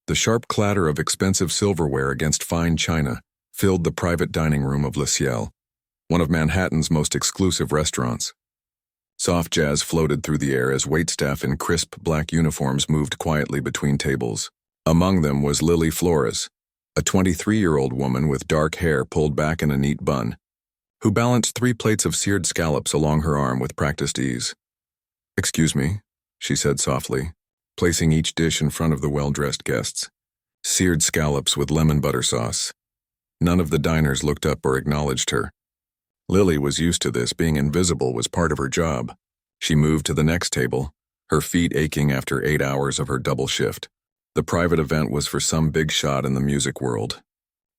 The sharp clatter of expensive silverware against fine china filled the private dining room of Le Ciel, one of Manhattan's most exclusive restaurants. Soft jazz floated through the air as waitstaff in crisp black uniforms moved quietly between tables. Among them was Lily Flores, a 23-year-old woman with dark hair pulled back in a neat bun, who balanced 3 plates of seared scallops along her arm with practiced ease. "Excuse me," she said softly, placing each dish in front of the well-dressed guests. Seared scallops with lemon butter sauce. None of the diners looked up or acknowledged her. Lily was used to this. Being invisible was part of her job. She moved to the next table, her feet aching after 8 hours of her double shift. The private event was for some big shot in the music world,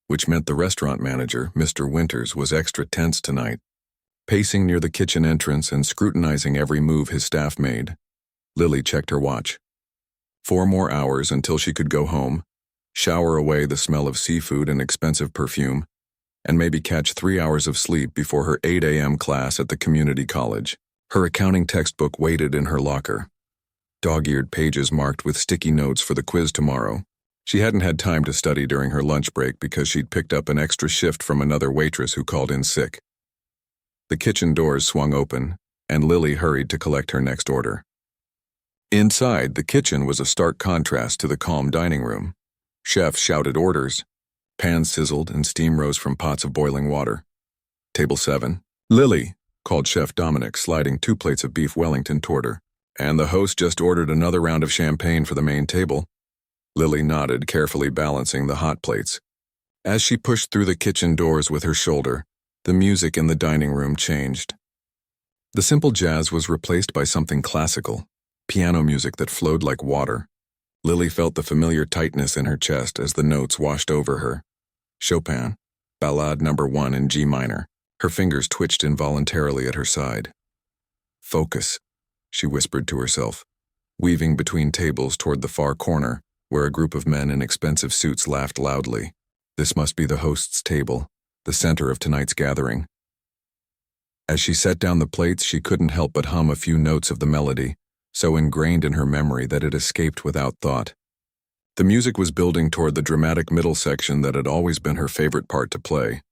which meant the restaurant manager, Mr. Winters, was extra tense tonight. Pacing near the kitchen entrance and scrutinizing every move his staff made, Lily checked her watch. 4 more hours until she could go home, shower away the smell of seafood and expensive perfume, and maybe catch 3 hours of sleep before her 8 a.m. class at the community college. Her accounting textbook waited in her locker, dog-eared pages marked with sticky notes for the quiz tomorrow. She hadn't had time to study during her lunch break because she'd picked up an extra shift from another waitress who called in sick. The kitchen doors swung open, and Lily hurried to collect her next order. Inside, the kitchen was a stark contrast to the calm dining room. Chefs shouted orders. Pans sizzled and steam rose from pots of boiling water. "Table 7. Lily," called Chef Dominic, sliding 2 plates of beef Wellington toward her. "And the host just ordered another round of champagne for the main table." Lily nodded, carefully balancing the hot plates. As she pushed through the kitchen doors with her shoulder, the music in the dining room changed. The simple jazz was replaced by something classical, piano music that flowed like water. Lily felt the familiar tightness in her chest as the notes washed over her. Chopin, Ballade No. 1 in G minor. Her fingers twitched involuntarily at her side. "Focus," she whispered to herself, weaving between tables toward the far corner, where a group of men in expensive suits laughed loudly. This must be the host's table, the center of tonight's gathering. As she set down the plates, she couldn't help but hum a few notes of the melody, so ingrained in her memory that it escaped without thought. The music was building toward the dramatic middle section that had always been her favorite part to play.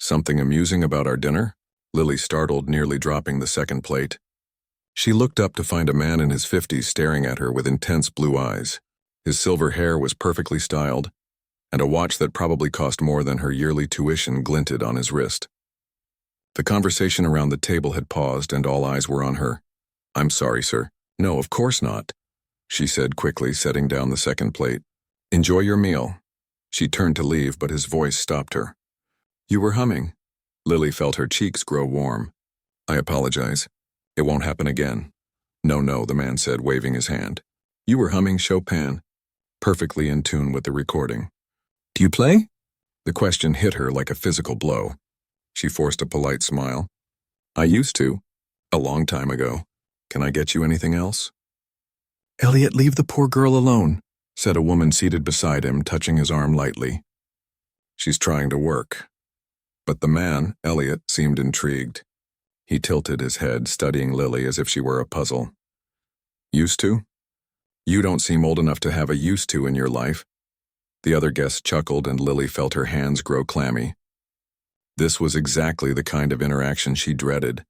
"Something amusing about our dinner?" Lily startled, nearly dropping the second plate. She looked up to find a man in his 50s staring at her with intense blue eyes. His silver hair was perfectly styled, and a watch that probably cost more than her yearly tuition glinted on his wrist. The conversation around the table had paused, and all eyes were on her. "I'm sorry, sir." "No, of course not," she said quickly, setting down the second plate. "Enjoy your meal." She turned to leave, but his voice stopped her. "You were humming." Lily felt her cheeks grow warm. "I apologize. It won't happen again." No, the man said, waving his hand. "You were humming Chopin, perfectly in tune with the recording." "Do you play?" The question hit her like a physical blow. She forced a polite smile. "I used to. A long time ago. Can I get you anything else?" "Elliot, leave the poor girl alone," said a woman seated beside him, touching his arm lightly. "She's trying to work." But the man, Elliot, seemed intrigued. He tilted his head, studying Lily as if she were a puzzle. "Used to? You don't seem old enough to have a used to in your life." The other guest chuckled, and Lily felt her hands grow clammy. This was exactly the kind of interaction she dreaded,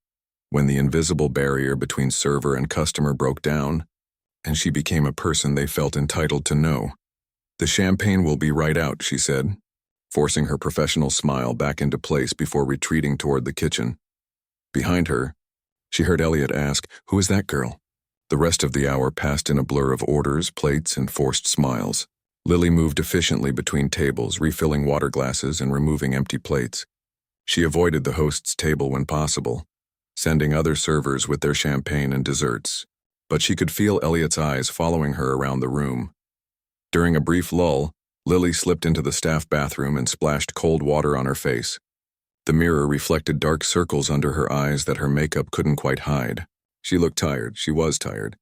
when the invisible barrier between server and customer broke down, and she became a person they felt entitled to know. "The champagne will be right out," she said, forcing her professional smile back into place before retreating toward the kitchen. Behind her, she heard Elliot ask, "Who is that girl?" The rest of the hour passed in a blur of orders, plates, and forced smiles. Lily moved efficiently between tables, refilling water glasses and removing empty plates. She avoided the host's table when possible, sending other servers with their champagne and desserts, but she could feel Elliot's eyes following her around the room. During a brief lull, Lily slipped into the staff bathroom and splashed cold water on her face. The mirror reflected dark circles under her eyes that her makeup couldn't quite hide. She looked tired. She was tired.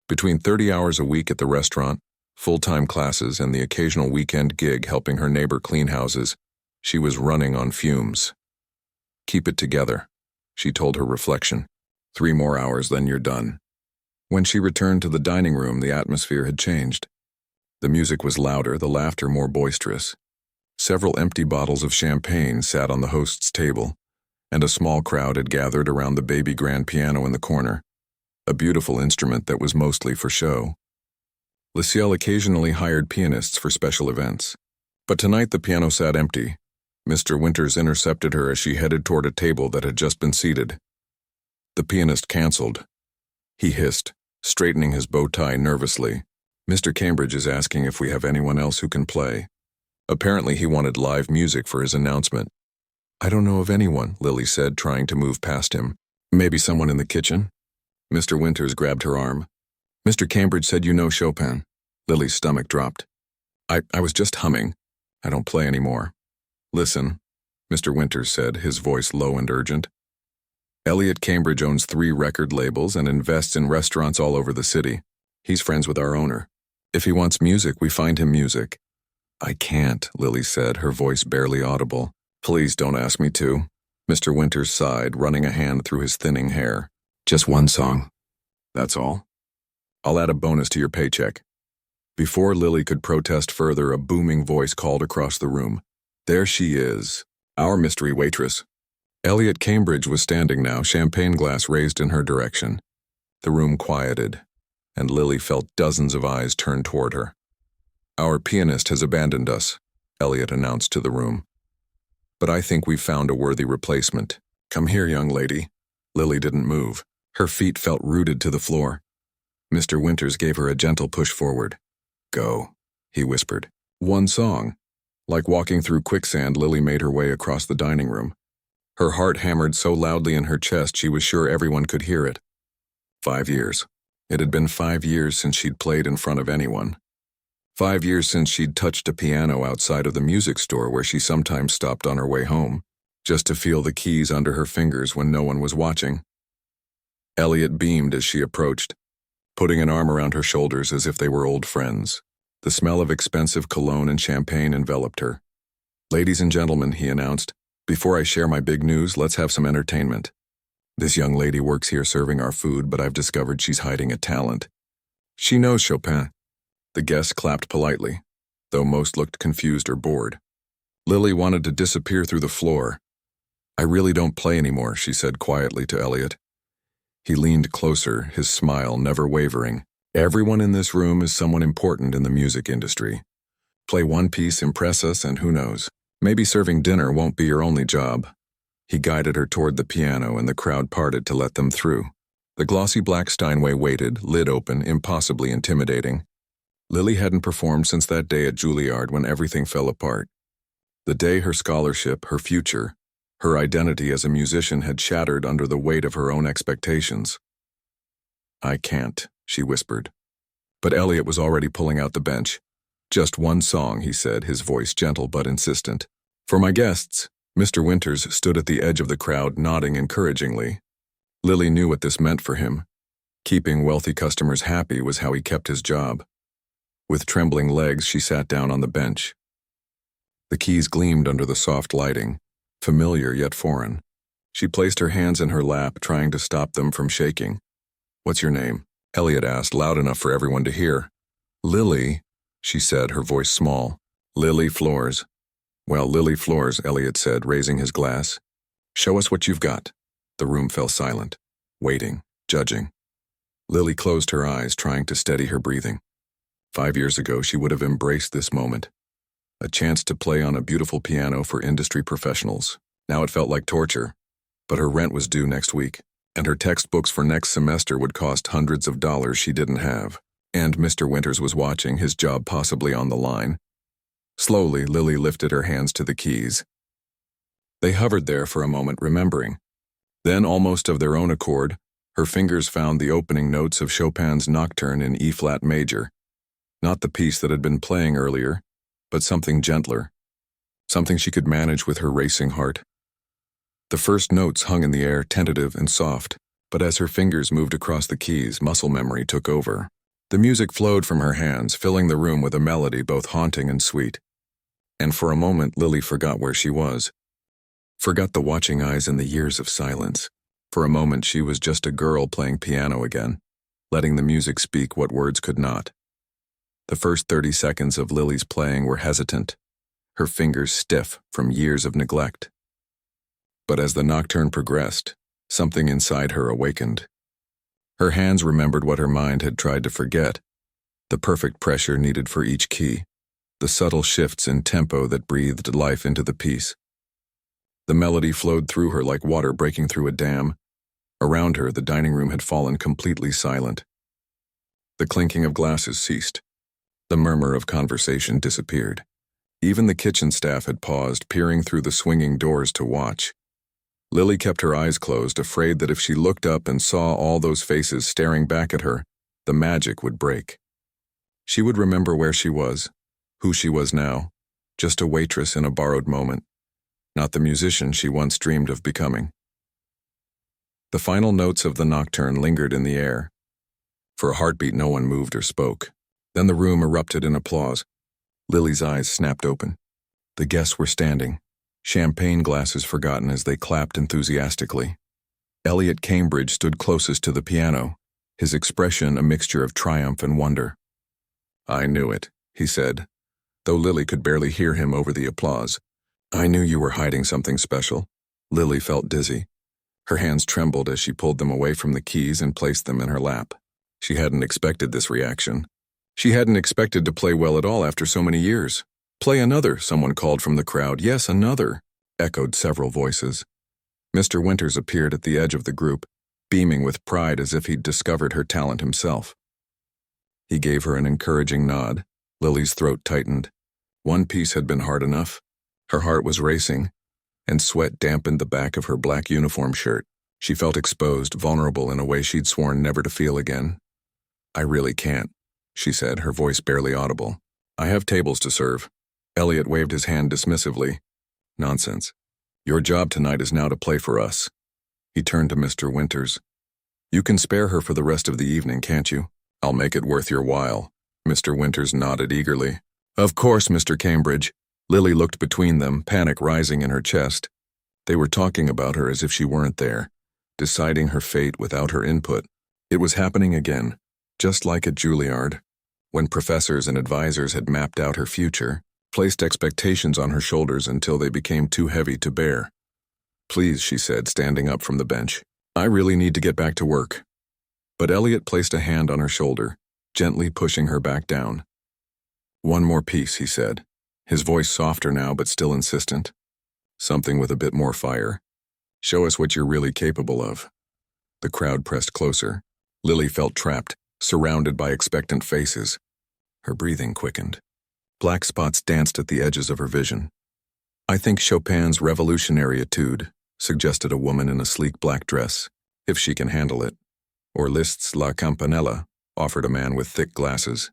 Between 30 hours a week at the restaurant, full-time classes, and the occasional weekend gig helping her neighbor clean houses, she was running on fumes. "Keep it together," she told her reflection. 3 more hours, then you're done." When she returned to the dining room, the atmosphere had changed. The music was louder, the laughter more boisterous. Several empty bottles of champagne sat on the host's table, and a small crowd had gathered around the baby grand piano in the corner, a beautiful instrument that was mostly for show. Lucielle occasionally hired pianists for special events, but tonight the piano sat empty. Mr. Winters intercepted her as she headed toward a table that had just been seated. The pianist canceled. He hissed, straightening his bow tie nervously. "Mr. Cambridge is asking if we have anyone else who can play." Apparently he wanted live music for his announcement. "I don't know of anyone," Lily said, trying to move past him. "Maybe someone in the kitchen?" Mr. Winters grabbed her arm. "Mr. Cambridge said you know Chopin." Lily's stomach dropped. I was just humming. I don't play anymore." "Listen," Mr. Winters said, his voice low and urgent. "Elliot Cambridge owns 3 record labels and invests in restaurants all over the city. He's friends with our owner. If he wants music, we find him music." "I can't," Lily said, her voice barely audible. "Please don't ask me to." Mr. Winters sighed, running a hand through his thinning hair. "Just one song. That's all. I'll add a bonus to your paycheck." Before Lily could protest further, a booming voice called across the room. "There she is, our mystery waitress." Elliot Cambridge was standing now, champagne glass raised in her direction. The room quieted, and Lily felt dozens of eyes turn toward her. "Our pianist has abandoned us," Elliot announced to the room. "But I think we've found a worthy replacement. Come here, young lady." Lily didn't move. Her feet felt rooted to the floor. Mr. Winters gave her a gentle push forward. "Go," he whispered. One song. Like walking through quicksand, Lily made her way across the dining room. Her heart hammered so loudly in her chest she was sure everyone could hear it. 5 years. It had been 5 years since she'd played in front of anyone. 5 years since she'd touched a piano outside of the music store where she sometimes stopped on her way home, just to feel the keys under her fingers when no one was watching. Elliot beamed as she approached, putting an arm around her shoulders as if they were old friends. The smell of expensive cologne and champagne enveloped her. "Ladies and gentlemen," he announced, "before I share my big news, let's have some entertainment. This young lady works here serving our food, but I've discovered she's hiding a talent. She knows Chopin." The guests clapped politely, though most looked confused or bored. Lily wanted to disappear through the floor. "I really don't play anymore," she said quietly to Elliot. He leaned closer, his smile never wavering. "Everyone in this room is someone important in the music industry. Play one piece, impress us, and who knows, maybe serving dinner won't be your only job." He guided her toward the piano, and the crowd parted to let them through. The glossy black Steinway waited, lid open, impossibly intimidating. Lily hadn't performed since that day at Juilliard when everything fell apart. The day her scholarship, her future, her identity as a musician had shattered under the weight of her own expectations. "I can't," she whispered. But Elliot was already pulling out the bench. "Just one song," he said, his voice gentle but insistent. "For my guests." Mr. Winters stood at the edge of the crowd, nodding encouragingly. Lily knew what this meant for him. Keeping wealthy customers happy was how he kept his job. With trembling legs, she sat down on the bench. The keys gleamed under the soft lighting, familiar yet foreign. She placed her hands in her lap, trying to stop them from shaking. "What's your name?" Elliot asked, loud enough for everyone to hear. "Lily," she said, her voice small. "Lily Flores." "Well, Lily Flores," Elliot said, raising his glass. "Show us what you've got." The room fell silent, waiting, judging. Lily closed her eyes, trying to steady her breathing. 5 years ago, she would have embraced this moment. A chance to play on a beautiful piano for industry professionals. Now it felt like torture. But her rent was due next week, and her textbooks for next semester would cost hundreds of dollars she didn't have. And Mr. Winters was watching, his job possibly on the line. Slowly, Lily lifted her hands to the keys. They hovered there for a moment, remembering. Then, almost of their own accord, her fingers found the opening notes of Chopin's Nocturne in E-flat major. Not the piece that had been playing earlier, but something gentler. Something she could manage with her racing heart. The first notes hung in the air, tentative and soft, but as her fingers moved across the keys, muscle memory took over. The music flowed from her hands, filling the room with a melody both haunting and sweet. And for a moment, Lily forgot where she was. Forgot the watching eyes and the years of silence. For a moment, she was just a girl playing piano again, letting the music speak what words could not. The first 30 seconds of Lily's playing were hesitant, her fingers stiff from years of neglect. But as the nocturne progressed, something inside her awakened. Her hands remembered what her mind had tried to forget, the perfect pressure needed for each key, the subtle shifts in tempo that breathed life into the piece. The melody flowed through her like water breaking through a dam. Around her, the dining room had fallen completely silent. The clinking of glasses ceased. The murmur of conversation disappeared. Even the kitchen staff had paused, peering through the swinging doors to watch. Lily kept her eyes closed, afraid that if she looked up and saw all those faces staring back at her, the magic would break. She would remember where she was, who she was now, just a waitress in a borrowed moment, not the musician she once dreamed of becoming. The final notes of the nocturne lingered in the air. For a heartbeat, no one moved or spoke. Then the room erupted in applause. Lily's eyes snapped open. The guests were standing, champagne glasses forgotten as they clapped enthusiastically. Elliot Cambridge stood closest to the piano, his expression a mixture of triumph and wonder. "I knew it," he said, though Lily could barely hear him over the applause. "I knew you were hiding something special." Lily felt dizzy. Her hands trembled as she pulled them away from the keys and placed them in her lap. She hadn't expected this reaction. She hadn't expected to play well at all after so many years. "Play another," someone called from the crowd. "Yes, another," echoed several voices. Mr. Winters appeared at the edge of the group, beaming with pride as if he'd discovered her talent himself. He gave her an encouraging nod. Lily's throat tightened. One piece had been hard enough. Her heart was racing, and sweat dampened the back of her black uniform shirt. She felt exposed, vulnerable in a way she'd sworn never to feel again. "I really can't," she said, her voice barely audible. "I have tables to serve." Elliot waved his hand dismissively. "Nonsense. Your job tonight is now to play for us." He turned to Mr. Winters. "You can spare her for the rest of the evening, can't you?" "I'll make it worth your while." Mr. Winters nodded eagerly. "Of course, Mr. Cambridge." Lily looked between them, panic rising in her chest. They were talking about her as if she weren't there, deciding her fate without her input. It was happening again, just like at Juilliard, when professors and advisors had mapped out her future, placed expectations on her shoulders until they became too heavy to bear. "Please," she said, standing up from the bench. "I really need to get back to work." But Elliot placed a hand on her shoulder, gently pushing her back down. "One more piece," he said, his voice softer now but still insistent. "Something with a bit more fire. Show us what you're really capable of." The crowd pressed closer. Lily felt trapped, surrounded by expectant faces. Her breathing quickened. Black spots danced at the edges of her vision. "I think Chopin's Revolutionary Etude," suggested a woman in a sleek black dress, "if she can handle it. Or Liszt's La Campanella," offered a man with thick glasses.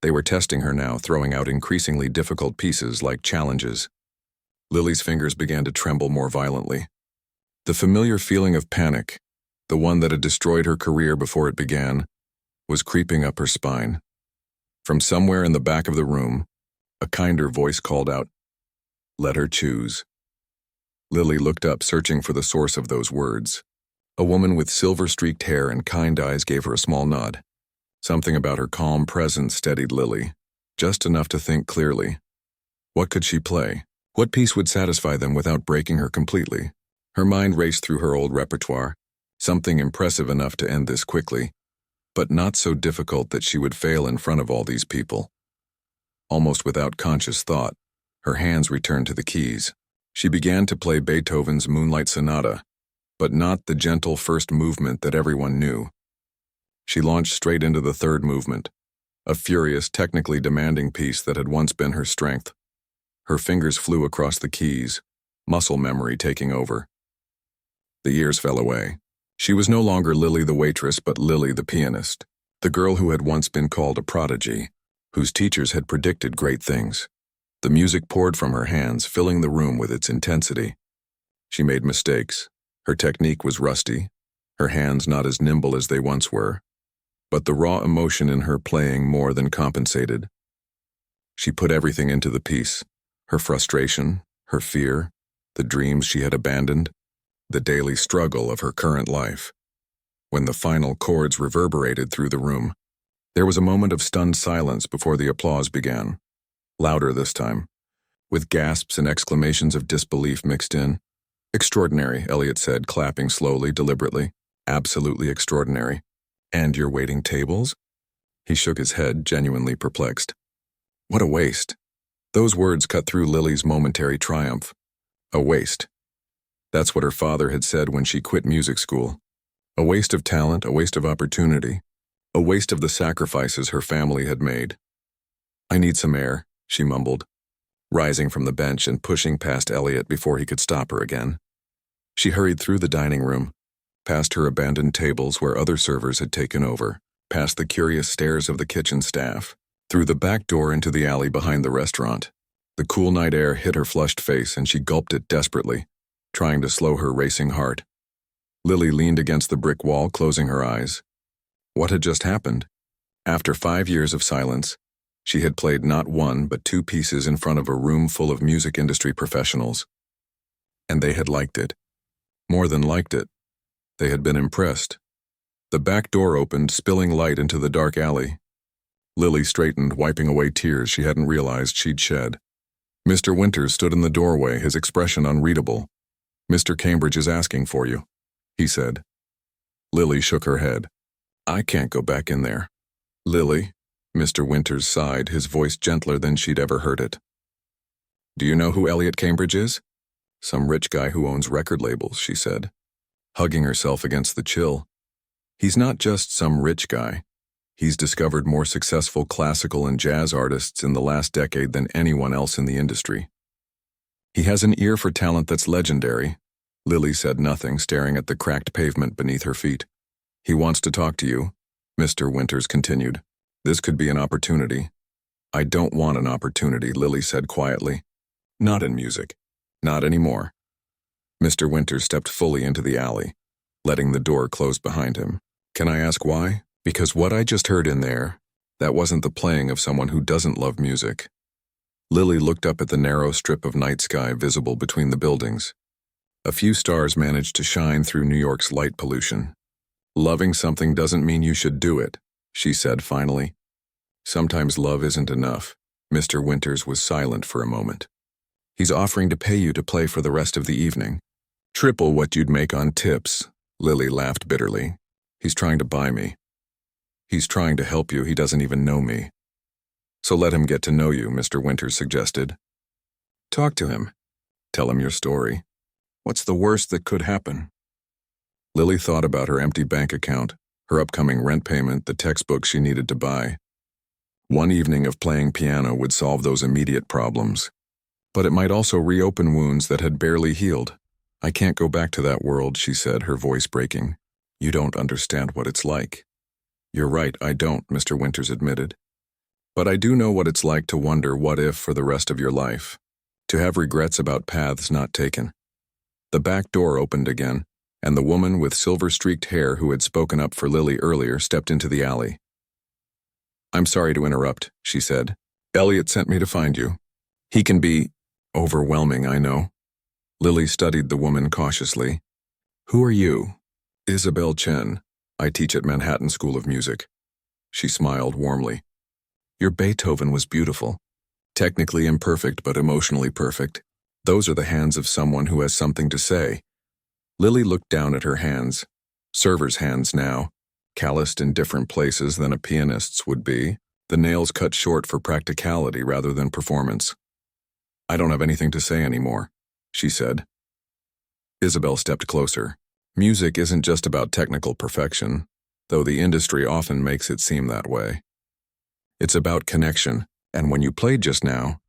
They were testing her now, throwing out increasingly difficult pieces like challenges. Lily's fingers began to tremble more violently. The familiar feeling of panic, the one that had destroyed her career before it began, was creeping up her spine. From somewhere in the back of the room, a kinder voice called out, "Let her choose." Lily looked up, searching for the source of those words. A woman with silver-streaked hair and kind eyes gave her a small nod. Something about her calm presence steadied Lily, just enough to think clearly. What could she play? What piece would satisfy them without breaking her completely? Her mind raced through her old repertoire, something impressive enough to end this quickly, but not so difficult that she would fail in front of all these people. Almost without conscious thought, her hands returned to the keys. She began to play Beethoven's Moonlight Sonata, but not the gentle first movement that everyone knew. She launched straight into the third movement, a furious, technically demanding piece that had once been her strength. Her fingers flew across the keys, muscle memory taking over. The years fell away. She was no longer Lily the waitress, but Lily the pianist, the girl who had once been called a prodigy, whose teachers had predicted great things. The music poured from her hands, filling the room with its intensity. She made mistakes. Her technique was rusty, her hands not as nimble as they once were, but the raw emotion in her playing more than compensated. She put everything into the piece, her frustration, her fear, the dreams she had abandoned, the daily struggle of her current life. When the final chords reverberated through the room, There was a moment of stunned silence before the applause began. Louder this time, with gasps and exclamations of disbelief mixed in. "Extraordinary," Elliot said, clapping slowly, deliberately. "Absolutely extraordinary. And you're waiting tables?" He shook his head, genuinely perplexed. What a waste. Those words cut through Lily's momentary triumph. A waste. That's what her father had said when she quit music school. A waste of talent, a waste of opportunity, a waste of the sacrifices her family had made. "I need some air," she mumbled, rising from the bench and pushing past Elliot before he could stop her again. She hurried through the dining room, past her abandoned tables where other servers had taken over, past the curious stares of the kitchen staff, through the back door into the alley behind the restaurant. The cool night air hit her flushed face and she gulped it desperately, trying to slow her racing heart. Lily leaned against the brick wall, closing her eyes. What had just happened? After 5 years of silence, she had played not one but 2 pieces in front of a room full of music industry professionals. And they had liked it. More than liked it. They had been impressed. The back door opened, spilling light into the dark alley. Lily straightened, wiping away tears she hadn't realized she'd shed. Mr. Winters stood in the doorway, his expression unreadable. "Mr. Cambridge is asking for you," he said. Lily shook her head. "I can't go back in there." "Lily," Mr. Winters sighed, his voice gentler than she'd ever heard it. "Do you know who Elliot Cambridge is?" "Some rich guy who owns record labels," she said, hugging herself against the chill. "He's not just some rich guy. He's discovered more successful classical and jazz artists in the last decade than anyone else in the industry. He has an ear for talent that's legendary." Lily said nothing, staring at the cracked pavement beneath her feet. "He wants to talk to you," Mr. Winters continued. "This could be an opportunity." "I don't want an opportunity," Lily said quietly. "Not in music. Not anymore." Mr. Winters stepped fully into the alley, letting the door close behind him. "Can I ask why? Because what I just heard in there, that wasn't the playing of someone who doesn't love music." Lily looked up at the narrow strip of night sky visible between the buildings. A few stars managed to shine through New York's light pollution. "Loving something doesn't mean you should do it," she said finally. "Sometimes love isn't enough." Mr. Winters was silent for a moment. "He's offering to pay you to play for the rest of the evening. Triple what you'd make on tips," Lily laughed bitterly. "He's trying to buy me. He's trying to help you, he doesn't even know me." "So let him get to know you," Mr. Winters suggested. "Talk to him. Tell him your story. What's the worst that could happen?" Lily thought about her empty bank account, her upcoming rent payment, the textbook she needed to buy. One evening of playing piano would solve those immediate problems. But it might also reopen wounds that had barely healed. "I can't go back to that world," she said, her voice breaking. "You don't understand what it's like." "You're right, I don't," Mr. Winters admitted. "But I do know what it's like to wonder what if for the rest of your life, to have regrets about paths not taken." The back door opened again, and the woman with silver-streaked hair who had spoken up for Lily earlier stepped into the alley. "I'm sorry to interrupt," she said. "Elliot sent me to find you. He can be overwhelming, I know." Lily studied the woman cautiously. "Who are you?" "Isabel Chen. I teach at Manhattan School of Music." She smiled warmly. "Your Beethoven was beautiful. Technically imperfect, but emotionally perfect. Those are the hands of someone who has something to say." Lily looked down at her hands. Server's hands now, calloused in different places than a pianist's would be, the nails cut short for practicality rather than performance. "I don't have anything to say anymore," she said. Isabel stepped closer. "Music isn't just about technical perfection, though the industry often makes it seem that way. It's about connection, and when you played just now,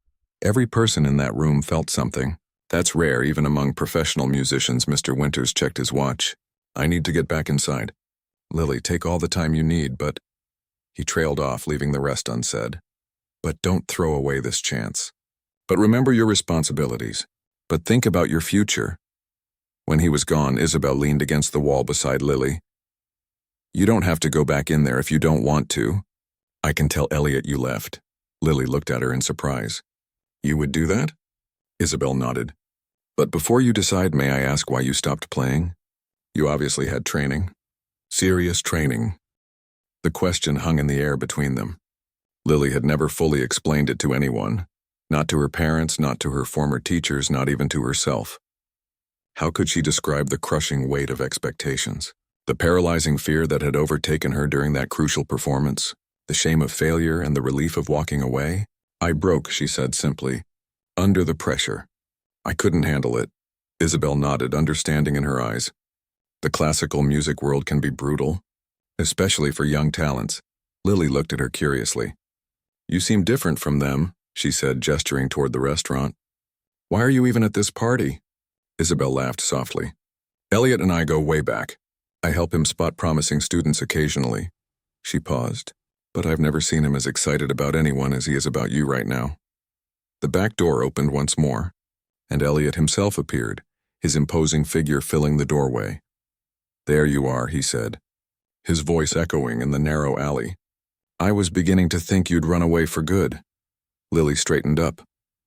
every person in that room felt something. That's rare even among professional musicians." Mr. Winters checked his watch. "I need to get back inside." "Lily, take all the time you need, but—" He trailed off, leaving the rest unsaid. "But don't throw away this chance. But remember your responsibilities. But think about your future." When he was gone, Isabel leaned against the wall beside Lily. "You don't have to go back in there if you don't want to. I can tell Elliot you left." Lily looked at her in surprise. "You would do that?" Isabel nodded. "But before you decide, may I ask why you stopped playing? You obviously had training." "Serious training." The question hung in the air between them. Lily had never fully explained it to anyone. Not to her parents, not to her former teachers, not even to herself. How could she describe the crushing weight of expectations? The paralyzing fear that had overtaken her during that crucial performance? The shame of failure and the relief of walking away? I broke, she said simply, under the pressure. I couldn't handle it. Isabel nodded, understanding in her eyes. The classical music world can be brutal, especially for young talents. Lily looked at her curiously. You seem different from them, she said, gesturing toward the restaurant. Why are you even at this party? Isabel laughed softly. Elliot and I go way back. I help him spot promising students occasionally. She paused. But I've never seen him as excited about anyone as he is about you right now. The back door opened once more, and Elliot himself appeared, his imposing figure filling the doorway. There you are, he said, his voice echoing in the narrow alley. I was beginning to think you'd run away for good. Lily straightened up,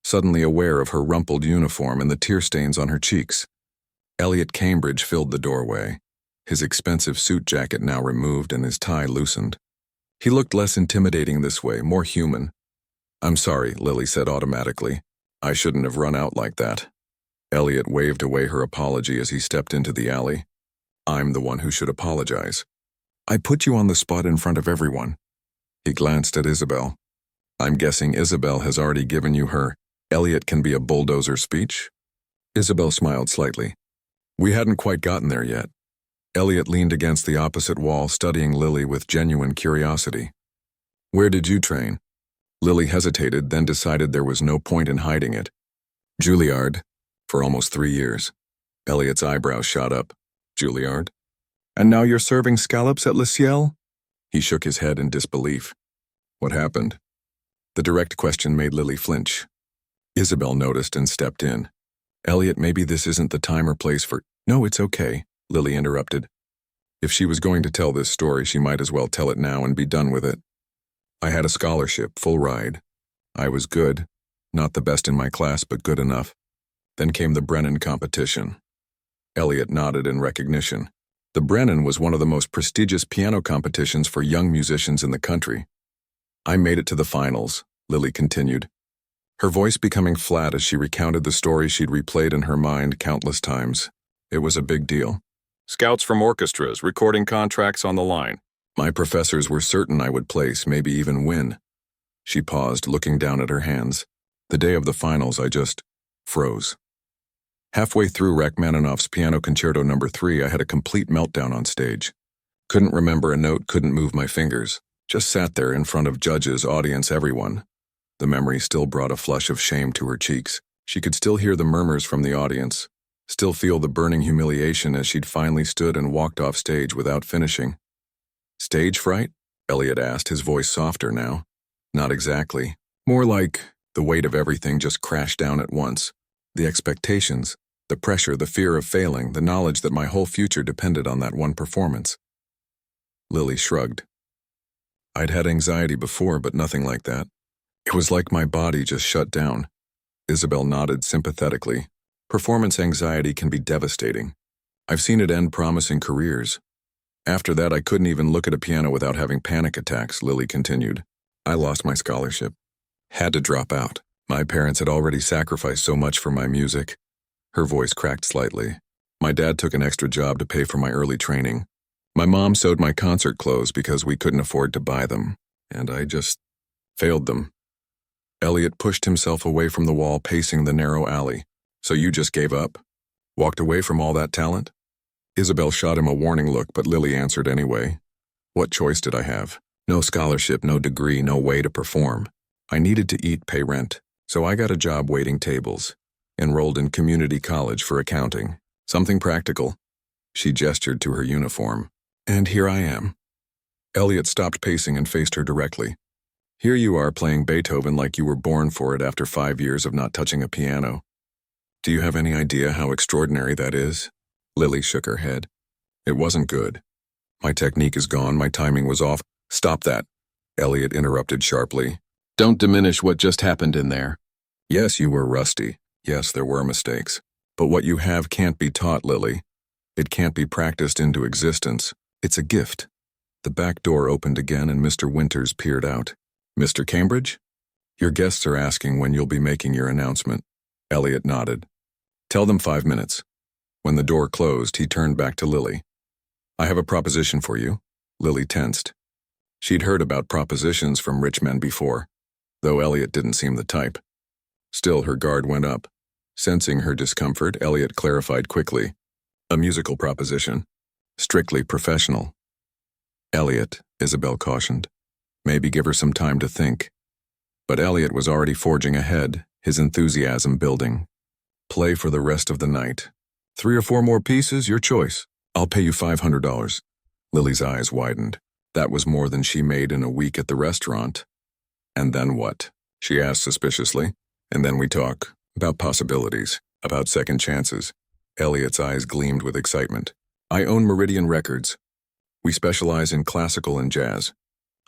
suddenly aware of her rumpled uniform and the tear stains on her cheeks. Elliot Cambridge filled the doorway, his expensive suit jacket now removed and his tie loosened. He looked less intimidating this way, more human. I'm sorry, Lily said automatically. I shouldn't have run out like that. Elliot waved away her apology as he stepped into the alley. I'm the one who should apologize. I put you on the spot in front of everyone. He glanced at Isabel. I'm guessing Isabel has already given you her Elliot can be a bulldozer speech? Isabel smiled slightly. We hadn't quite gotten there yet. Elliot leaned against the opposite wall, studying Lily with genuine curiosity. Where did you train? Lily hesitated, then decided there was no point in hiding it. Juilliard, for almost 3 years. Elliot's eyebrows shot up. Juilliard? And now you're serving scallops at Le Ciel? He shook his head in disbelief. What happened? The direct question made Lily flinch. Isabel noticed and stepped in. Elliot, maybe this isn't the time or place for— No, it's okay, Lily interrupted. If she was going to tell this story, she might as well tell it now and be done with it. I had a scholarship, full ride. I was good. Not the best in my class, but good enough. Then came the Brennan competition. Elliot nodded in recognition. The Brennan was one of the most prestigious piano competitions for young musicians in the country. I made it to the finals, Lily continued, her voice becoming flat as she recounted the story she'd replayed in her mind countless times. It was a big deal. Scouts from orchestras, recording contracts on the line. My professors were certain I would place, maybe even win. She paused, looking down at her hands. The day of the finals, I just froze. Halfway through Rachmaninoff's Piano Concerto No. 3, I had a complete meltdown on stage. Couldn't remember a note, couldn't move my fingers. Just sat there in front of judges, audience, everyone. The memory still brought a flush of shame to her cheeks. She could still hear the murmurs from the audience, still feel the burning humiliation as she'd finally stood and walked off stage without finishing. Stage fright? Elliot asked, his voice softer now. Not exactly. More like the weight of everything just crashed down at once. The expectations, the pressure, the fear of failing, the knowledge that my whole future depended on that one performance. Lily shrugged. I'd had anxiety before, but nothing like that. It was like my body just shut down. Isabel nodded sympathetically. Performance anxiety can be devastating. I've seen it end promising careers. After that, I couldn't even look at a piano without having panic attacks, Lily continued. I lost my scholarship. Had to drop out. My parents had already sacrificed so much for my music. Her voice cracked slightly. My dad took an extra job to pay for my early training. My mom sewed my concert clothes because we couldn't afford to buy them, and I just failed them. Elliot pushed himself away from the wall, pacing the narrow alley. So you just gave up? Walked away from all that talent? Isabel shot him a warning look, but Lily answered anyway. What choice did I have? No scholarship, no degree, no way to perform. I needed to eat, pay rent, so I got a job waiting tables. Enrolled in community college for accounting. Something practical. She gestured to her uniform. And here I am. Elliot stopped pacing and faced her directly. Here you are playing Beethoven like you were born for it after 5 years of not touching a piano. Do you have any idea how extraordinary that is? Lily shook her head. It wasn't good. My technique is gone, my timing was off. Stop that, Elliot interrupted sharply. Don't diminish what just happened in there. Yes, you were rusty. Yes, there were mistakes. But what you have can't be taught, Lily. It can't be practiced into existence. It's a gift. The back door opened again and Mr. Winters peered out. "Mr. Cambridge? Your guests are asking when you'll be making your announcement." Elliot nodded. "Tell them 5 minutes." When the door closed, he turned back to Lily. "I have a proposition for you." Lily tensed. She'd heard about propositions from rich men before, though Elliot didn't seem the type. Still, her guard went up. Sensing her discomfort, Elliot clarified quickly. "A musical proposition. Strictly professional." "Elliot," Isabel cautioned. "Maybe give her some time to think." But Elliot was already forging ahead, his enthusiasm building. "Play for the rest of the night. 3 or 4 more pieces, your choice. I'll pay you $500. Lily's eyes widened. That was more than she made in a week at the restaurant. "And then what?" she asked suspiciously. "And then we talk. About possibilities. About second chances." Elliot's eyes gleamed with excitement. "I own Meridian Records. We specialize in classical and jazz.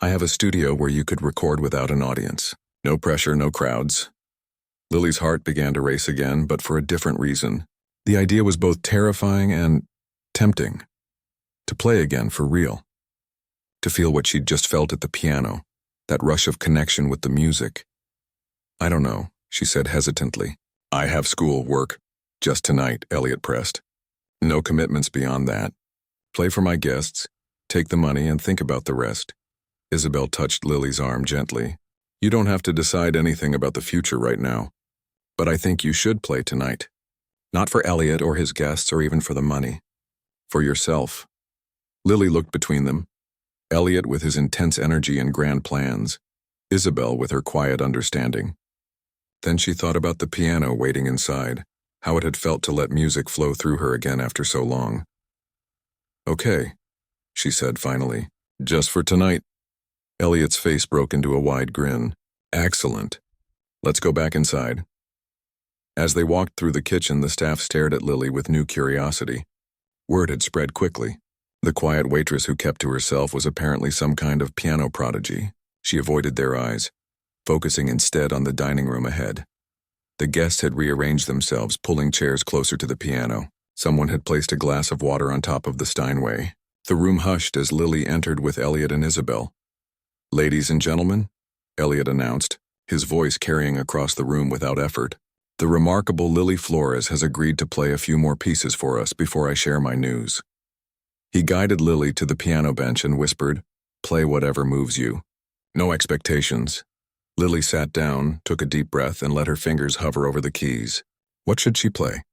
I have a studio where you could record without an audience. No pressure, no crowds." Lily's heart began to race again, but for a different reason. The idea was both terrifying and tempting. To play again for real. To feel what she'd just felt at the piano, that rush of connection with the music. "I don't know," she said hesitantly. "I have school, work. Just tonight," Elliot pressed. "No commitments beyond that. Play for my guests, take the money, and think about the rest." Isabel touched Lily's arm gently. "You don't have to decide anything about the future right now. But I think you should play tonight. Not for Elliot or his guests or even for the money. For yourself." Lily looked between them. Elliot with his intense energy and grand plans. Isabel with her quiet understanding. Then she thought about the piano waiting inside, how it had felt to let music flow through her again after so long. "Okay," she said finally. "Just for tonight." Elliot's face broke into a wide grin. "Excellent. Let's go back inside." As they walked through the kitchen, the staff stared at Lily with new curiosity. Word had spread quickly. The quiet waitress who kept to herself was apparently some kind of piano prodigy. She avoided their eyes, focusing instead on the dining room ahead. The guests had rearranged themselves, pulling chairs closer to the piano. Someone had placed a glass of water on top of the Steinway. The room hushed as Lily entered with Elliot and Isabel. "Ladies and gentlemen," Elliot announced, his voice carrying across the room without effort. "The remarkable Lily Flores has agreed to play a few more pieces for us before I share my news." He guided Lily to the piano bench and whispered, "Play whatever moves you. No expectations." Lily sat down, took a deep breath, and let her fingers hover over the keys. What should she play?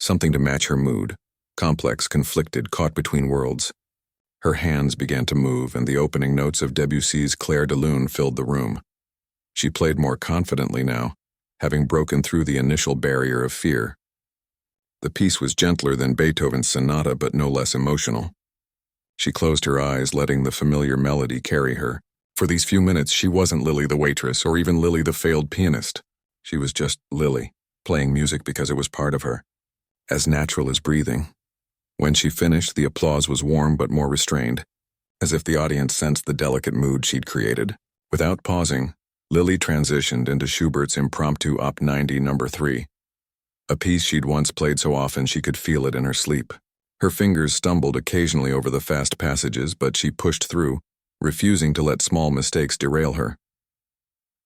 Something to match her mood. Complex, conflicted, caught between worlds. Her hands began to move, and the opening notes of Debussy's Clair de Lune filled the room. She played more confidently now, having broken through the initial barrier of fear. The piece was gentler than Beethoven's sonata, but no less emotional. She closed her eyes, letting the familiar melody carry her. For these few minutes, she wasn't Lily the waitress, or even Lily the failed pianist. She was just Lily, playing music because it was part of her. As natural as breathing. When she finished, the applause was warm but more restrained, as if the audience sensed the delicate mood she'd created. Without pausing, Lily transitioned into Schubert's impromptu Op. 90 No. 3, a piece she'd once played so often she could feel it in her sleep. Her fingers stumbled occasionally over the fast passages, but she pushed through, refusing to let small mistakes derail her.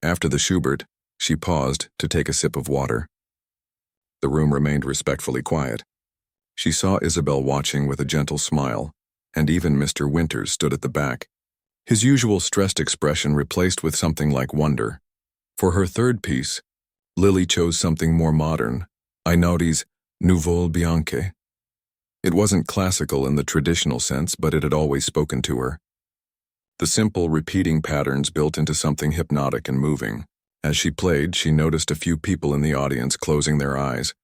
After the Schubert, she paused to take a sip of water. The room remained respectfully quiet. She saw Isabel watching with a gentle smile, and even Mr. Winters stood at the back, his usual stressed expression replaced with something like wonder. For her third piece, Lily chose something more modern, Einaudí's Nuvole Bianche. It wasn't classical in the traditional sense, but it had always spoken to her. The simple, repeating patterns built into something hypnotic and moving. As she played, she noticed a few people in the audience closing their eyes,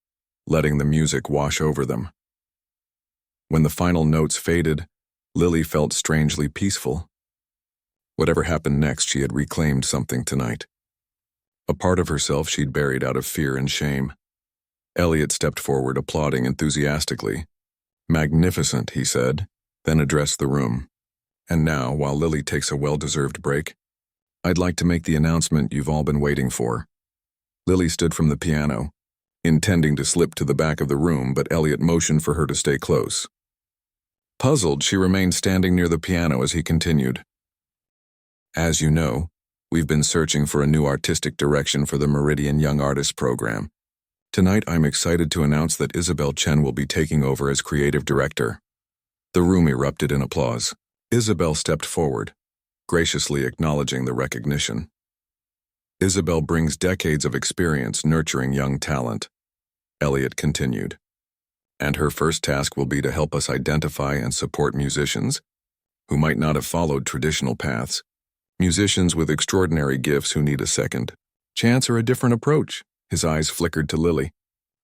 letting the music wash over them. When the final notes faded, Lily felt strangely peaceful. Whatever happened next, she had reclaimed something tonight. A part of herself she'd buried out of fear and shame. Elliot stepped forward, applauding enthusiastically. "Magnificent," he said, then addressed the room. "And now, while Lily takes a well-deserved break, I'd like to make the announcement you've all been waiting for." Lily stood from the piano, intending to slip to the back of the room, but Elliot motioned for her to stay close. Puzzled, she remained standing near the piano as he continued. As you know, we've been searching for a new artistic direction for the Meridian Young Artists program. Tonight, I'm excited to announce that Isabel Chen will be taking over as creative director. The room erupted in applause. Isabel stepped forward, graciously acknowledging the recognition. Isabel brings decades of experience nurturing young talent, Elliot continued. And her first task will be to help us identify and support musicians who might not have followed traditional paths, musicians with extraordinary gifts who need a second chance or a different approach. His eyes flickered to Lily,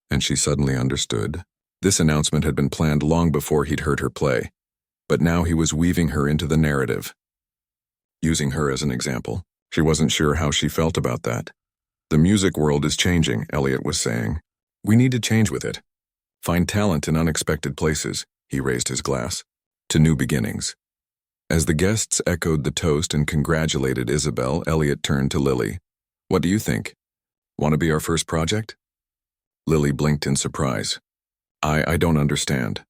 and she suddenly understood. This announcement had been planned long before he'd heard her play, but now he was weaving her into the narrative. Using her as an example, she wasn't sure how she felt about that. The music world is changing, Elliot was saying. We need to change with it. Find talent in unexpected places, he raised his glass, to new beginnings. As the guests echoed the toast and congratulated Isabel, Elliot turned to Lily. What do you think? Want to be our first project? Lily blinked in surprise. I don't understand.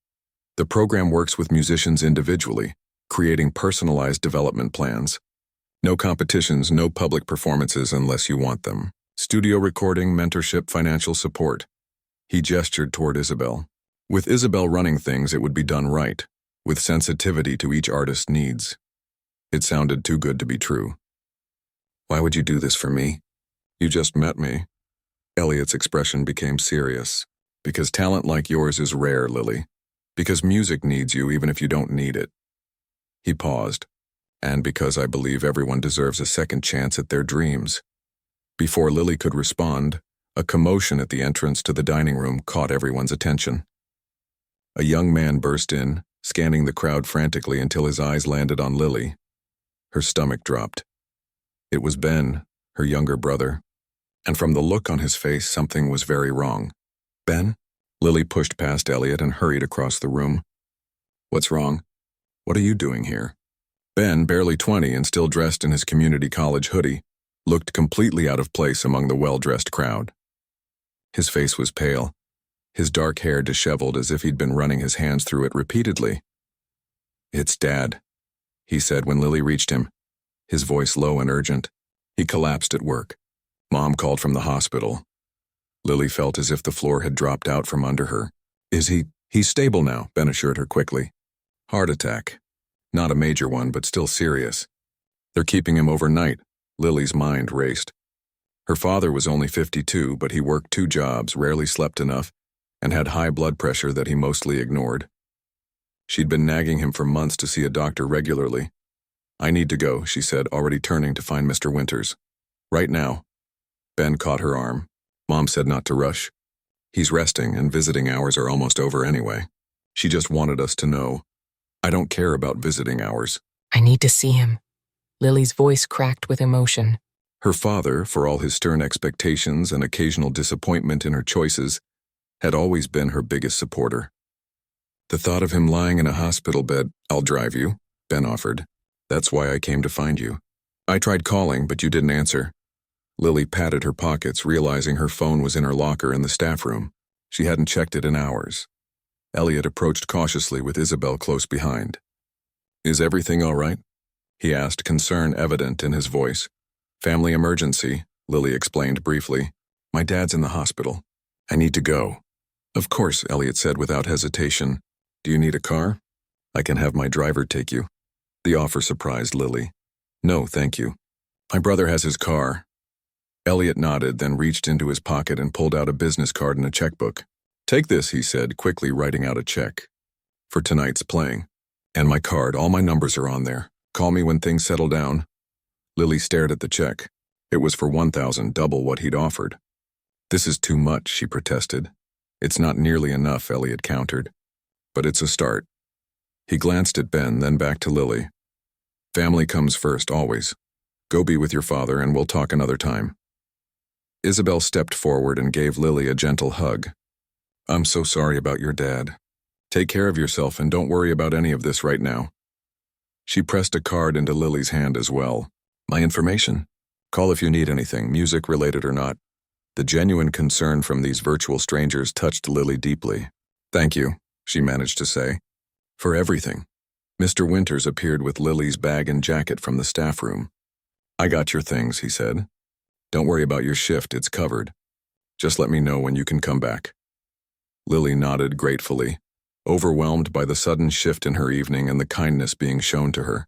The program works with musicians individually, creating personalized development plans. No competitions, no public performances unless you want them. Studio recording, mentorship, financial support. He gestured toward Isabel. With Isabel running things, it would be done right, with sensitivity to each artist's needs. It sounded too good to be true. Why would you do this for me? You just met me. Elliot's expression became serious. Because talent like yours is rare, Lily. Because music needs you even if you don't need it. He paused. And because I believe everyone deserves a second chance at their dreams. Before Lily could respond, a commotion at the entrance to the dining room caught everyone's attention. A young man burst in, scanning the crowd frantically until his eyes landed on Lily. Her stomach dropped. It was Ben, her younger brother, and from the look on his face, something was very wrong. Ben? Lily pushed past Elliot and hurried across the room. What's wrong? What are you doing here? Ben, barely 20 and still dressed in his community college hoodie, looked completely out of place among the well-dressed crowd. His face was pale, his dark hair disheveled as if he'd been running his hands through it repeatedly. It's Dad, he said when Lily reached him, his voice low and urgent. He collapsed at work. Mom called from the hospital. Lily felt as if the floor had dropped out from under her. He's stable now, Ben assured her quickly. Heart attack. Not a major one, but still serious. They're keeping him overnight. Lily's mind raced. Her father was only 52, but he worked 2 jobs, rarely slept enough, and had high blood pressure that he mostly ignored. She'd been nagging him for months to see a doctor regularly. I need to go, she said, already turning to find Mr. Winters. Right now. Ben caught her arm. Mom said not to rush. He's resting, and visiting hours are almost over anyway. She just wanted us to know. I don't care about visiting hours. I need to see him. Lily's voice cracked with emotion. Her father, for all his stern expectations and occasional disappointment in her choices, had always been her biggest supporter. The thought of him lying in a hospital bed, I'll drive you, Ben offered. That's why I came to find you. I tried calling, but you didn't answer. Lily patted her pockets, realizing her phone was in her locker in the staff room. She hadn't checked it in hours. Elliot approached cautiously with Isabel close behind. Is everything all right? He asked, concern evident in his voice. Family emergency, Lily explained briefly. My dad's in the hospital. I need to go. Of course, Elliot said without hesitation. Do you need a car? I can have my driver take you. The offer surprised Lily. No, thank you. My brother has his car. Elliot nodded, then reached into his pocket and pulled out a business card and a checkbook. Take this, he said, quickly writing out a check. For tonight's playing. And my card, all my numbers are on there. Call me when things settle down. Lily stared at the check. It was for $1,000, double what he'd offered. This is too much, she protested. It's not nearly enough, Elliot countered. But it's a start. He glanced at Ben, then back to Lily. Family comes first, always. Go be with your father and we'll talk another time. Isabel stepped forward and gave Lily a gentle hug. I'm so sorry about your dad. Take care of yourself and don't worry about any of this right now. She pressed a card into Lily's hand as well. My information? Call if you need anything, music-related or not. The genuine concern from these virtual strangers touched Lily deeply. Thank you, she managed to say. For everything. Mr. Winters appeared with Lily's bag and jacket from the staff room. I got your things, he said. Don't worry about your shift, it's covered. Just let me know when you can come back. Lily nodded gratefully, overwhelmed by the sudden shift in her evening and the kindness being shown to her.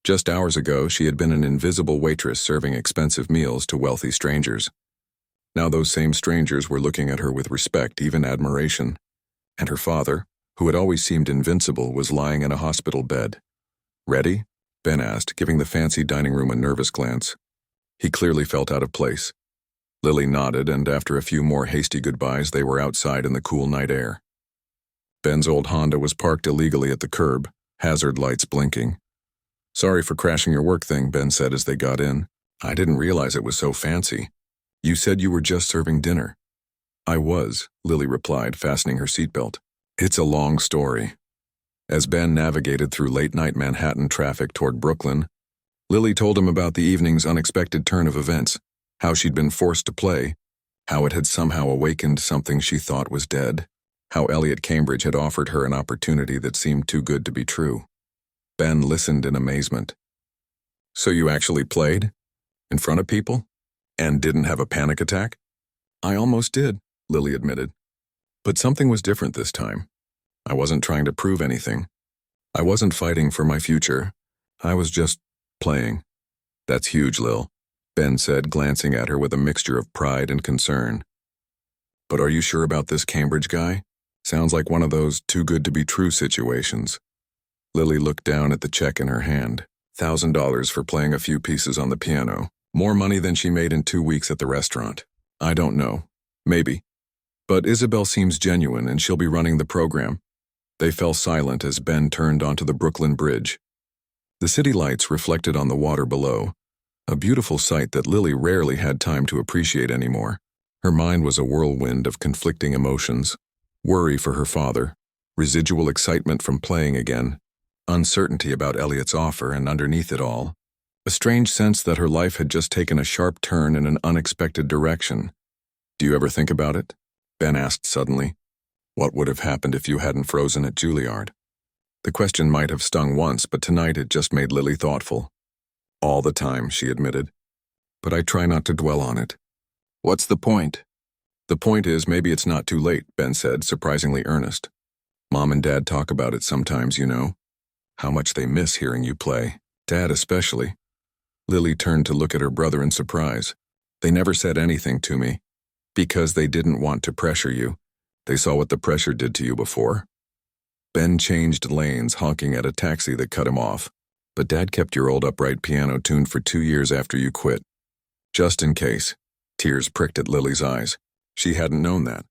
Just hours ago, she had been an invisible waitress serving expensive meals to wealthy strangers. Now those same strangers were looking at her with respect, even admiration. And her father, who had always seemed invincible, was lying in a hospital bed. Ready? Ben asked, giving the fancy dining room a nervous glance. He clearly felt out of place. Lily nodded, and after a few more hasty goodbyes, they were outside in the cool night air. Ben's old Honda was parked illegally at the curb, hazard lights blinking. Sorry for crashing your work thing, Ben said as they got in. I didn't realize it was so fancy. You said you were just serving dinner. I was, Lily replied, fastening her seatbelt. It's a long story. As Ben navigated through late-night Manhattan traffic toward Brooklyn, Lily told him about the evening's unexpected turn of events, how she'd been forced to play, how it had somehow awakened something she thought was dead, how Elliot Cambridge had offered her an opportunity that seemed too good to be true. Ben listened in amazement. So you actually played? In front of people? And didn't have a panic attack? I almost did, Lily admitted. But something was different this time. I wasn't trying to prove anything. I wasn't fighting for my future. I was just playing. That's huge, Lil, Ben said, glancing at her with a mixture of pride and concern. But are you sure about this Cambridge guy? Sounds like one of those too-good-to-be-true situations. Lily looked down at the check in her hand. $1,000 for playing a few pieces on the piano. More money than she made in 2 weeks at the restaurant. I don't know. Maybe. But Isabel seems genuine, and she'll be running the program. They fell silent as Ben turned onto the Brooklyn Bridge. The city lights reflected on the water below, a beautiful sight that Lily rarely had time to appreciate anymore. Her mind was a whirlwind of conflicting emotions. Worry for her father, residual excitement from playing again, uncertainty about Elliot's offer, and underneath it all, a strange sense that her life had just taken a sharp turn in an unexpected direction. Do you ever think about it? Ben asked suddenly. What would have happened if you hadn't frozen at Juilliard? The question might have stung once, but tonight it just made Lily thoughtful. All the time, she admitted. But I try not to dwell on it. What's the point? The point is, maybe it's not too late, Ben said, surprisingly earnest. Mom and Dad talk about it sometimes, you know. How much they miss hearing you play. Dad especially. Lily turned to look at her brother in surprise. They never said anything to me. Because they didn't want to pressure you. They saw what the pressure did to you before. Ben changed lanes, honking at a taxi that cut him off. But Dad kept your old upright piano tuned for 2 years after you quit. Just in case. Tears pricked at Lily's eyes. She hadn't known that.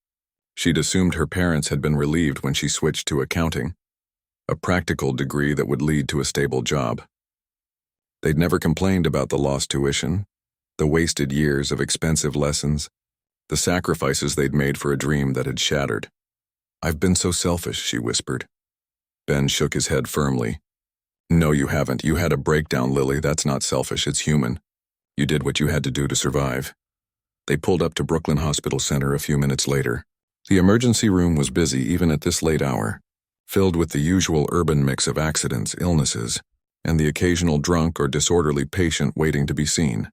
She'd assumed her parents had been relieved when she switched to accounting, a practical degree that would lead to a stable job. They'd never complained about the lost tuition, the wasted years of expensive lessons, the sacrifices they'd made for a dream that had shattered. I've been so selfish, she whispered. Ben shook his head firmly. No, you haven't. You had a breakdown, Lily. That's not selfish, it's human. You did what you had to do to survive. They pulled up to Brooklyn Hospital Center a few minutes later. The emergency room was busy even at this late hour, filled with the usual urban mix of accidents, illnesses, and the occasional drunk or disorderly patient waiting to be seen.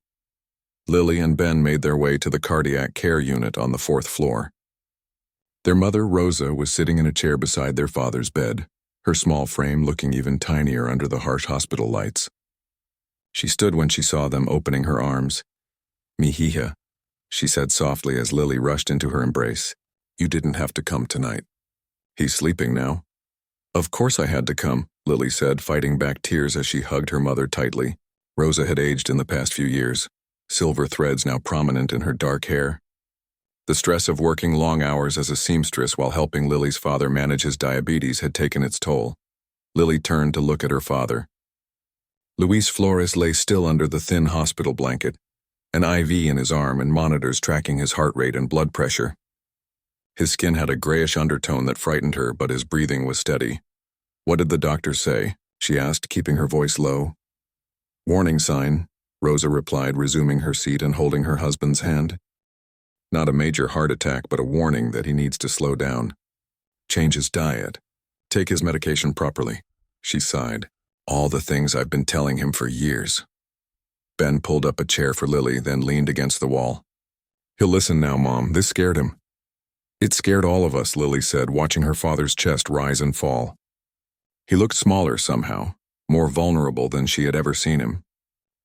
Lily and Ben made their way to the cardiac care unit on the 4th floor. Their mother, Rosa, was sitting in a chair beside their father's bed, her small frame looking even tinier under the harsh hospital lights. She stood when she saw them, opening her arms. Mihija, she said softly as Lily rushed into her embrace. You didn't have to come tonight. He's sleeping now. Of course I had to come, Lily said, fighting back tears as she hugged her mother tightly. Rosa had aged in the past few years, silver threads now prominent in her dark hair. The stress of working long hours as a seamstress while helping Lily's father manage his diabetes had taken its toll. Lily turned to look at her father. Luis Flores lay still under the thin hospital blanket, an IV in his arm and monitors tracking his heart rate and blood pressure. His skin had a grayish undertone that frightened her, but his breathing was steady. What did the doctor say? She asked, keeping her voice low. Warning sign, Rosa replied, resuming her seat and holding her husband's hand. Not a major heart attack, but a warning that he needs to slow down. Change his diet. Take his medication properly. She sighed. All the things I've been telling him for years. Ben pulled up a chair for Lily, then leaned against the wall. He'll listen now, Mom. This scared him. It scared all of us, Lily said, watching her father's chest rise and fall. He looked smaller somehow, more vulnerable than she had ever seen him.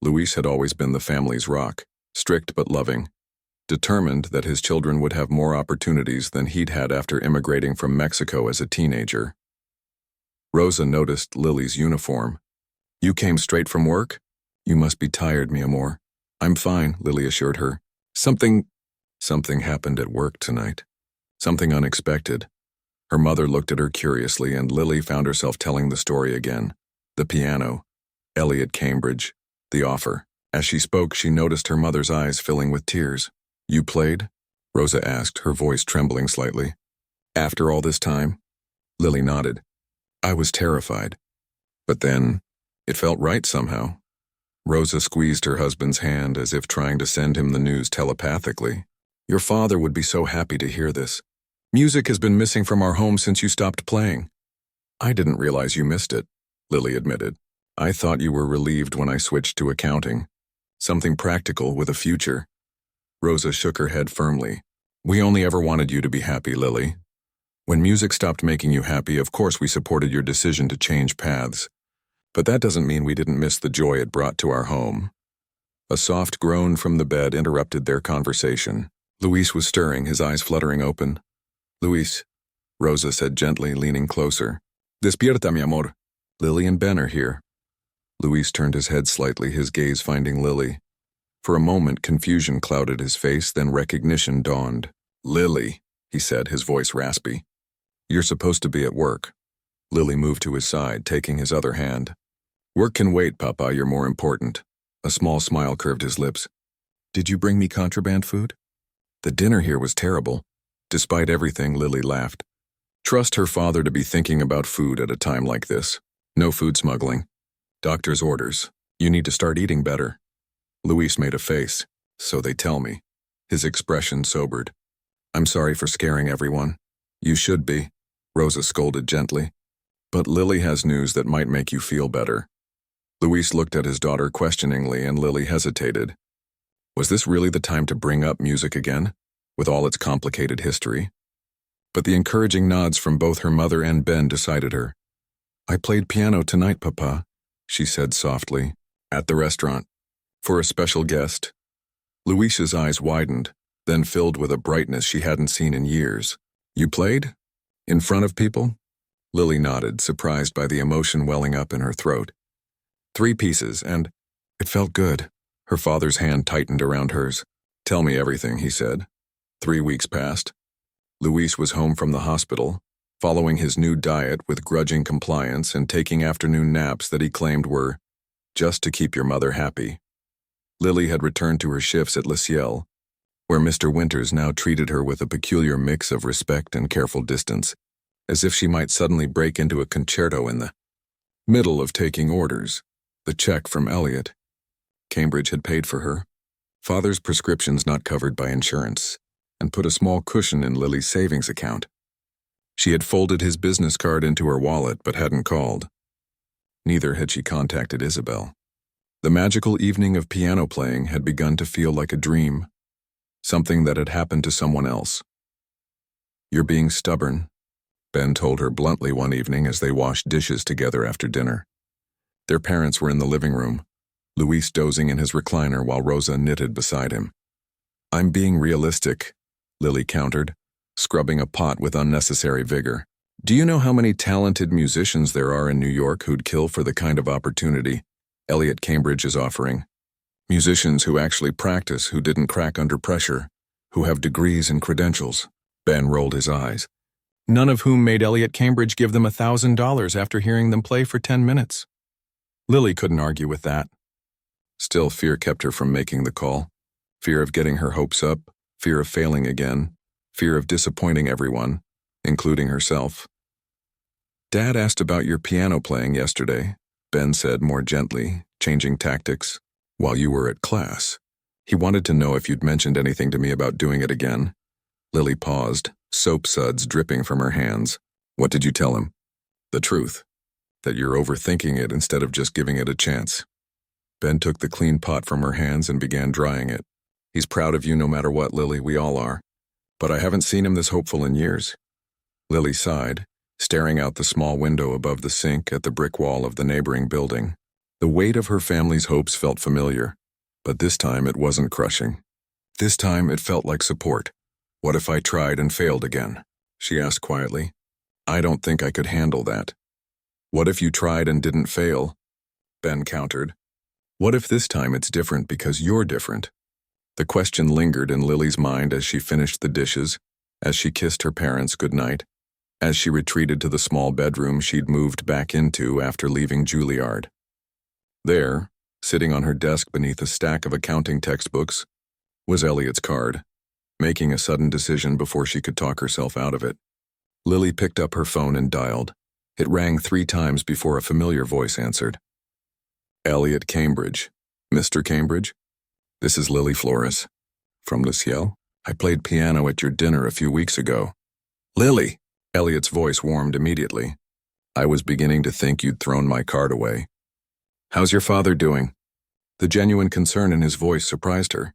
Luis had always been the family's rock, strict but loving, determined that his children would have more opportunities than he'd had after immigrating from Mexico as a teenager. Rosa noticed Lily's uniform. You came straight from work? You must be tired, mi amor. I'm fine, Lily assured her. Something happened at work tonight. Something unexpected. Her mother looked at her curiously, and Lily found herself telling the story again. The piano, Elliot Cambridge, the offer. As she spoke, she noticed her mother's eyes filling with tears. You played? Rosa asked, her voice trembling slightly. After all this time? Lily nodded. I was terrified. But then, it felt right somehow. Rosa squeezed her husband's hand as if trying to send him the news telepathically. Your father would be so happy to hear this. Music has been missing from our home since you stopped playing. I didn't realize you missed it, Lily admitted. I thought you were relieved when I switched to accounting. Something practical with a future. Rosa shook her head firmly. We only ever wanted you to be happy, Lily. When music stopped making you happy, of course we supported your decision to change paths. But that doesn't mean we didn't miss the joy it brought to our home. A soft groan from the bed interrupted their conversation. Luis was stirring, his eyes fluttering open. Luis, Rosa said gently, leaning closer. Despierta, mi amor. Lily and Ben are here. Luis turned his head slightly, his gaze finding Lily. For a moment, confusion clouded his face, then recognition dawned. Lily, he said, his voice raspy. You're supposed to be at work. Lily moved to his side, taking his other hand. Work can wait, Papa, you're more important. A small smile curved his lips. Did you bring me contraband food? The dinner here was terrible. Despite everything, Lily laughed. Trust her father to be thinking about food at a time like this. No food smuggling. Doctor's orders. You need to start eating better. Luis made a face. So they tell me. His expression sobered. I'm sorry for scaring everyone. You should be, Rosa scolded gently. But Lily has news that might make you feel better. Luis looked at his daughter questioningly, and Lily hesitated. Was this really the time to bring up music again, with all its complicated history? But the encouraging nods from both her mother and Ben decided her. I played piano tonight, Papa, she said softly, at the restaurant, for a special guest. Luis's eyes widened, then filled with a brightness she hadn't seen in years. You played? In front of people? Lily nodded, surprised by the emotion welling up in her throat. 3 pieces, and it felt good. Her father's hand tightened around hers. Tell me everything, he said. 3 weeks passed. Luis was home from the hospital, following his new diet with grudging compliance and taking afternoon naps that he claimed were just to keep your mother happy. Lily had returned to her shifts at Le Ciel, where Mr. Winters now treated her with a peculiar mix of respect and careful distance, as if she might suddenly break into a concerto in the middle of taking orders. The check from Elliot. Cambridge had paid for her. Father's prescriptions not covered by insurance, and put a small cushion in Lily's savings account. She had folded his business card into her wallet but hadn't called. Neither had she contacted Isabel. The magical evening of piano playing had begun to feel like a dream, something that had happened to someone else. You're being stubborn, Ben told her bluntly one evening as they washed dishes together after dinner. Their parents were in the living room, Luis dozing in his recliner while Rosa knitted beside him. I'm being realistic, Lily countered, scrubbing a pot with unnecessary vigor. Do you know how many talented musicians there are in New York who'd kill for the kind of opportunity Elliot Cambridge is offering? Musicians who actually practice, who didn't crack under pressure, who have degrees and credentials. Ben rolled his eyes. None of whom made Elliot Cambridge give them $1,000 after hearing them play for 10 minutes. Lily couldn't argue with that. Still, fear kept her from making the call. Fear of getting her hopes up, fear of failing again, fear of disappointing everyone, including herself. Dad asked about your piano playing yesterday, Ben said more gently, changing tactics. While you were at class. He wanted to know if you'd mentioned anything to me about doing it again. Lily paused, soap suds dripping from her hands. What did you tell him? The truth, that you're overthinking it instead of just giving it a chance. Ben took the clean pot from her hands and began drying it. He's proud of you no matter what, Lily, we all are. But I haven't seen him this hopeful in years. Lily sighed, staring out the small window above the sink at the brick wall of the neighboring building. The weight of her family's hopes felt familiar, but this time it wasn't crushing. This time it felt like support. What if I tried and failed again? She asked quietly. I don't think I could handle that. What if you tried and didn't fail? Ben countered. What if this time it's different because you're different? The question lingered in Lily's mind as she finished the dishes, as she kissed her parents goodnight, as she retreated to the small bedroom she'd moved back into after leaving Juilliard. There, sitting on her desk beneath a stack of accounting textbooks, was Elliot's card, making a sudden decision before she could talk herself out of it. Lily picked up her phone and dialed. It rang 3 times before a familiar voice answered. Elliot Cambridge. Mr. Cambridge? This is Lily Flores. From Luciel. I played piano at your dinner a few weeks ago. Lily! Elliot's voice warmed immediately. I was beginning to think you'd thrown my card away. How's your father doing? The genuine concern in his voice surprised her.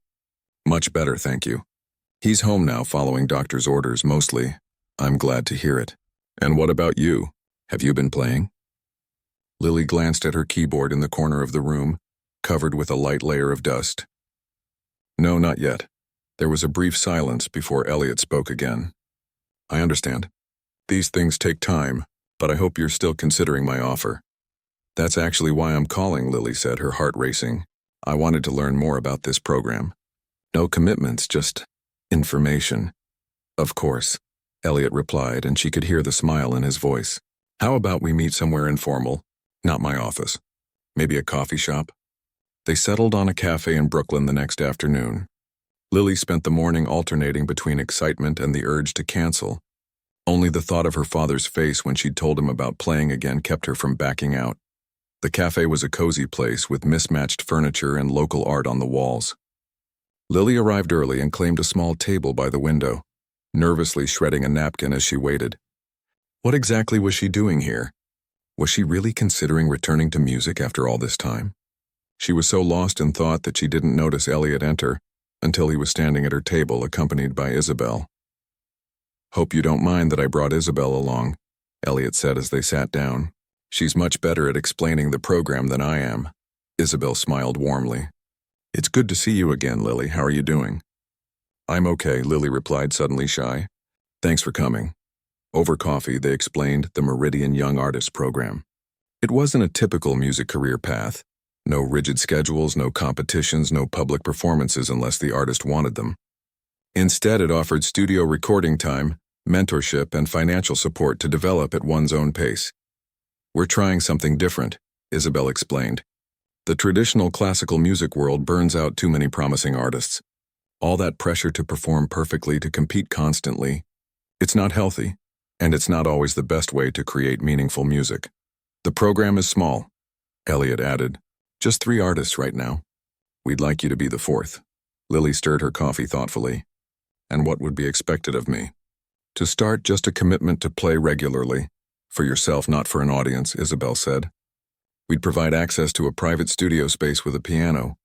Much better, thank you. He's home now following doctor's orders mostly. I'm glad to hear it. And what about you? Have you been playing? Lily glanced at her keyboard in the corner of the room, covered with a light layer of dust. No, not yet. There was a brief silence before Elliot spoke again. I understand. These things take time, but I hope you're still considering my offer. That's actually why I'm calling, Lily said, her heart racing. I wanted to learn more about this program. No commitments, just information. Of course, Elliot replied, and she could hear the smile in his voice. How about we meet somewhere informal? Not my office. Maybe a coffee shop? They settled on a cafe in Brooklyn the next afternoon. Lily spent the morning alternating between excitement and the urge to cancel. Only the thought of her father's face when she'd told him about playing again kept her from backing out. The cafe was a cozy place with mismatched furniture and local art on the walls. Lily arrived early and claimed a small table by the window, nervously shredding a napkin as she waited. What exactly was she doing here? Was she really considering returning to music after all this time? She was so lost in thought that she didn't notice Elliot enter until he was standing at her table accompanied by Isabel. Hope you don't mind that I brought Isabel along, Elliot said as they sat down. She's much better at explaining the program than I am. Isabel smiled warmly. It's good to see you again, Lily. How are you doing? I'm okay, Lily replied, suddenly shy. Thanks for coming. Over coffee, they explained the Meridian Young Artist program. It wasn't a typical music career path. No rigid schedules, no competitions, no public performances unless the artist wanted them. Instead, it offered studio recording time, mentorship, and financial support to develop at one's own pace. We're trying something different, Isabel explained. The traditional classical music world burns out too many promising artists. All that pressure to perform perfectly, to compete constantly. It's not healthy, and it's not always the best way to create meaningful music. The program is small, Elliot added. Just 3 artists right now. We'd like you to be the 4th. Lily stirred her coffee thoughtfully. And what would be expected of me? To start, just a commitment to play regularly. For yourself, not for an audience, Isabel said. We'd provide access to a private studio space with a piano.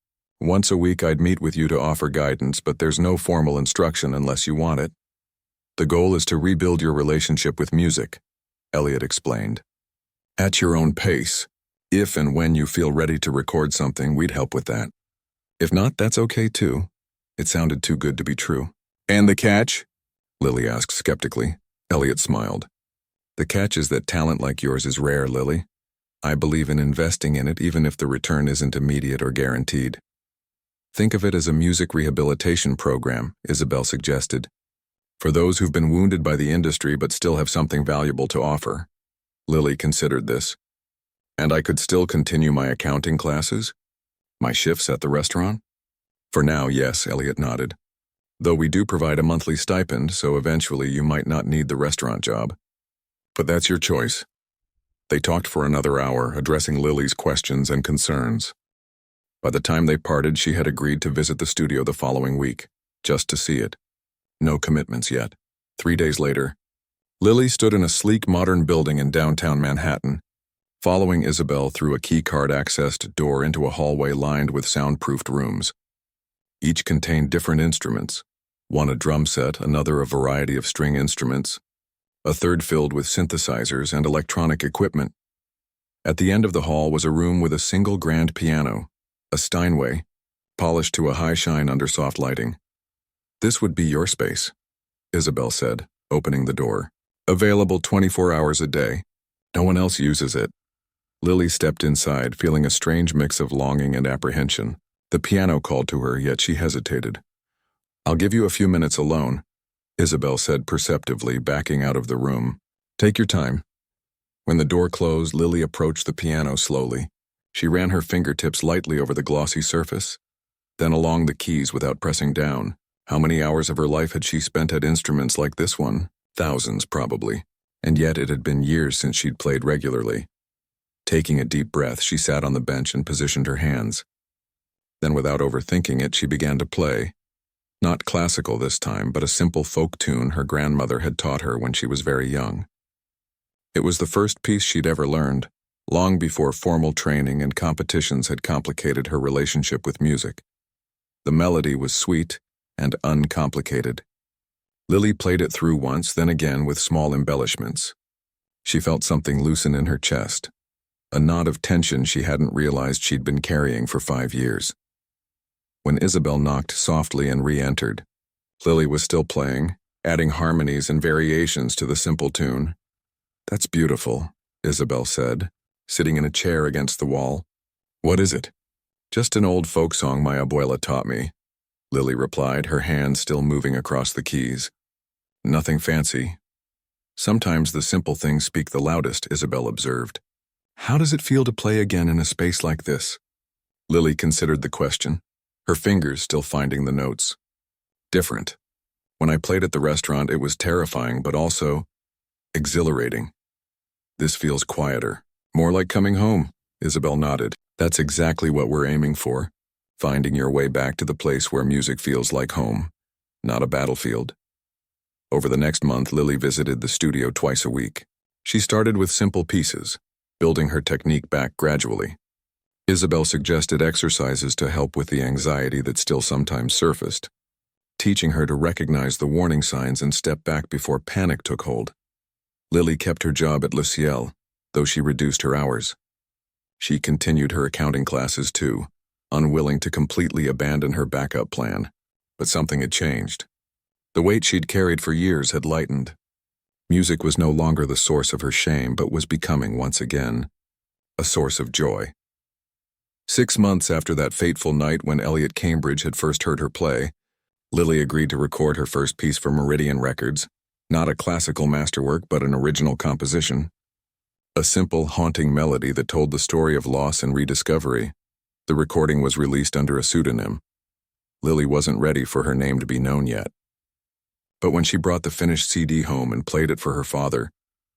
Once a week I'd meet with you to offer guidance, but there's no formal instruction unless you want it. The goal is to rebuild your relationship with music, Elliot explained. At your own pace. If and when you feel ready to record something, we'd help with that. If not, that's okay too. It sounded too good to be true. And the catch? Lily asked skeptically. Elliot smiled. The catch is that talent like yours is rare, Lily. I believe in investing in it even if the return isn't immediate or guaranteed. Think of it as a music rehabilitation program, Isabel suggested. For those who've been wounded by the industry but still have something valuable to offer. Lily considered this. And I could still continue my accounting classes? My shifts at the restaurant? For now, yes, Elliot nodded. Though we do provide a monthly stipend, so eventually you might not need the restaurant job. But that's your choice. They talked for another hour, addressing Lily's questions and concerns. By the time they parted, she had agreed to visit the studio the following week, just to see it. No commitments yet. 3 days later, Lily stood in a sleek modern building in downtown Manhattan, following Isabel through a keycard-accessed door into a hallway lined with soundproofed rooms. Each contained different instruments, one a drum set, another a variety of string instruments, a third filled with synthesizers and electronic equipment. At the end of the hall was a room with a single grand piano, a Steinway, polished to a high shine under soft lighting. "This would be your space," Isabel said, opening the door. "Available 24 hours a day. No one else uses it." Lily stepped inside, feeling a strange mix of longing and apprehension. The piano called to her, yet she hesitated. "I'll give you a few minutes alone," Isabel said perceptively, backing out of the room. "Take your time." When the door closed, Lily approached the piano slowly. She ran her fingertips lightly over the glossy surface, then along the keys without pressing down. How many hours of her life had she spent at instruments like this one? Thousands, probably. And yet it had been years since she'd played regularly. Taking a deep breath, she sat on the bench and positioned her hands. Then, without overthinking it, she began to play. Not classical this time, but a simple folk tune her grandmother had taught her when she was very young. It was the first piece she'd ever learned, long before formal training and competitions had complicated her relationship with music. The melody was sweet and uncomplicated. Lily played it through once, then again with small embellishments. She felt something loosen in her chest, a knot of tension she hadn't realized she'd been carrying for 5 years. When Isabel knocked softly and re-entered, Lily was still playing, adding harmonies and variations to the simple tune. "That's beautiful," Isabel said, sitting in a chair against the wall. "What is it?" "Just an old folk song my abuela taught me," Lily replied, her hands still moving across the keys. "Nothing fancy." "Sometimes the simple things speak the loudest," Isabel observed. "How does it feel to play again in a space like this?" Lily considered the question, her fingers still finding the notes. "Different. When I played at the restaurant, it was terrifying, but also exhilarating. This feels quieter. More like coming home," Isabel nodded. "That's exactly what we're aiming for, finding your way back to the place where music feels like home, not a battlefield." Over the next month, Lily visited the studio twice a week. She started with simple pieces, building her technique back gradually. Isabel suggested exercises to help with the anxiety that still sometimes surfaced, teaching her to recognize the warning signs and step back before panic took hold. Lily kept her job at Le Ciel, though she reduced her hours. She continued her accounting classes too, unwilling to completely abandon her backup plan. But something had changed. The weight she'd carried for years had lightened. Music was no longer the source of her shame, but was becoming, once again, a source of joy. 6 months after that fateful night when Elliot Cambridge had first heard her play, Lily agreed to record her first piece for Meridian Records, not a classical masterwork, but an original composition. A simple, haunting melody that told the story of loss and rediscovery. The recording was released under a pseudonym. Lily wasn't ready for her name to be known yet. But when she brought the finished CD home and played it for her father,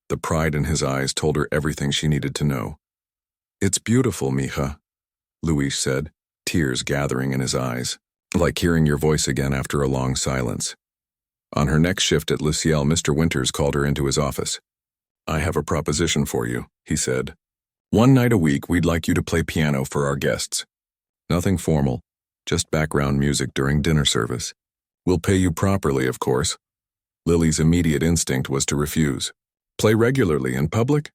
the pride in his eyes told her everything she needed to know. "It's beautiful, mija," Luis said, tears gathering in his eyes, "like hearing your voice again after a long silence." On her next shift at Le Ciel, Mr. Winters called her into his office. "I have a proposition for you," he said. "1 night a week, we'd like you to play piano for our guests. Nothing formal, just background music during dinner service. We'll pay you properly, of course." Lily's immediate instinct was to refuse. Play regularly in public?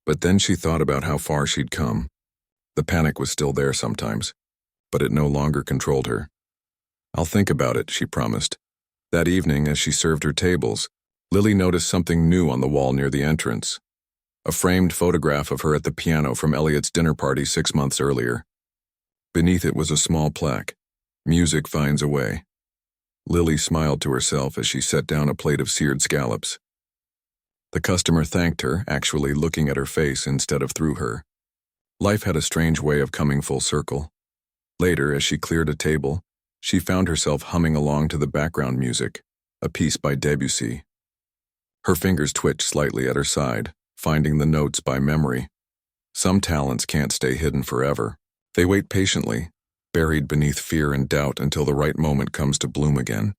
But then she thought about how far she'd come. The panic was still there sometimes, but it no longer controlled her. "I'll think about it," she promised. That evening, as she served her tables, Lily noticed something new on the wall near the entrance. A framed photograph of her at the piano from Elliot's dinner party 6 months earlier. Beneath it was a small plaque, "Music finds a way." Lily smiled to herself as she set down a plate of seared scallops. The customer thanked her, actually looking at her face instead of through her. Life had a strange way of coming full circle. Later, as she cleared a table, she found herself humming along to the background music, a piece by Debussy. Her fingers twitched slightly at her side, finding the notes by memory. Some talents can't stay hidden forever. They wait patiently, buried beneath fear and doubt until the right moment comes to bloom again.